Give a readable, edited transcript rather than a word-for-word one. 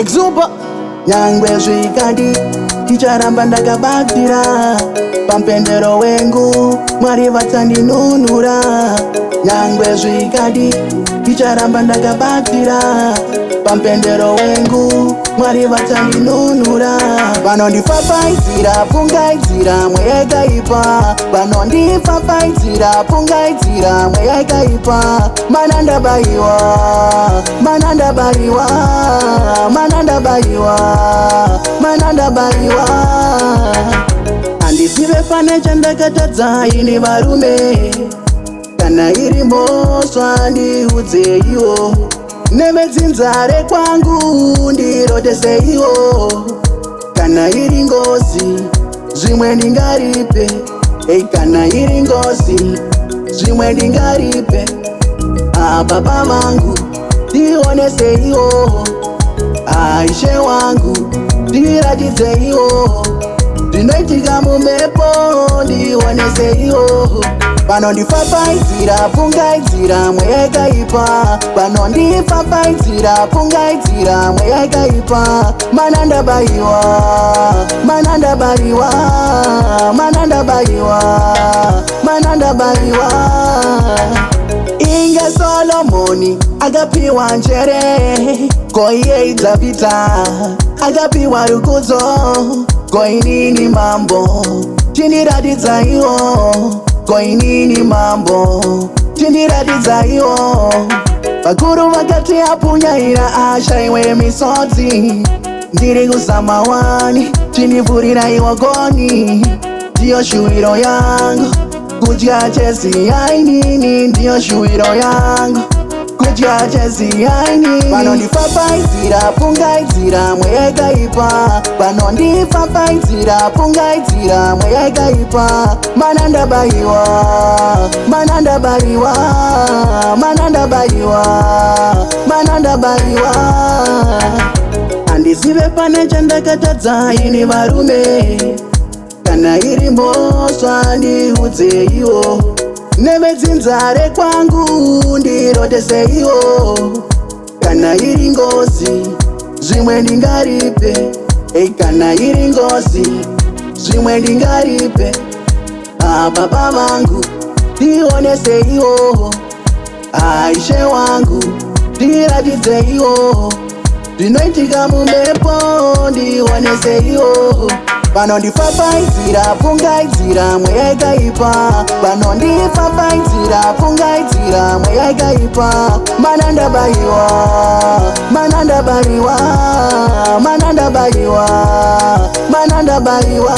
Exuba nyangwe zvikadi ticharamba ndakabatira pampendero wengu Mwari vatsandinunura. Nyangwe zvikadi ticharamba ndakabatira pampendero wengu Mwari vatsandinunura. Vanondifafaidzira pungaidzira mweya yakaipa, vanondifafaidzira pungaidzira mweya yakaipa. Mana ndabayiwa, mana ndabayiwa, mana ndabayiwa, mana ndabayiwa. Handisive pane chandakatadza ini varume, kana iri mhosva ndiudzeiwo. Nevedzinzare kwangu ndiroteseiwo. Kana iri ngozi zvimwe ndingaripe, kana iri ngozi zvimwe ndingaripe. Baba vangu ndioneseiwo, Ishe wangu ndiratidzewo. Zvinoitika mumhepo ndioneseiwo. Vanondifafaidzira pungaidzira mweya yakaipa, vanondifafaidzira pungaidzira mweya yakaipa. Mana ndabayiwa, mana ndabayiwa, mana ndabayiwa, mana ndabayiwa. Inge Solomoni akapiwa njere, koiye Davhidha akapiwa rukudzo, koinini mambo tindiratidzaiwo. Koinini mambo tindiratidzaiwo. Vakuru vakati apunyaira ashaiwe misodzi, ndiri kuzama wani chinivhuriraiwo goni. Ndiyo shuwiro yangu kudya cheziyainini, ndiyo shuwiro yangu kudya cheziyainini. Vanondifafaidzira pungaidzira mweya yakaipa, vanondifafaidzira pungaidzira mweya yakaipa. Mana ndabayiwa, mana ndabayiwa, mana ndabayiwa, mana ndabayiwa. Handisive pane chandakatadza ini varume, kana iri mhosva ndiudzeiwo. Nevedzinzare kwangu ndiroteseiwo. Kana iri ngozi zvimwe ndingaripe, kana iri ngozi zvimwe ndingaripe. Baba vangu ndioneseiwo, Ishe wangu ndiratidzewo. Zvinoitika mumhepo ndioneseiwo. Vanondifafaidzira pungaidzira mweya yakaipa, vanondifafaidzira pungaidzira mweya yakaipa. Mana ndabayiwa, mana ndabayiwa, mana ndabayiwa, mana ndabayiwa.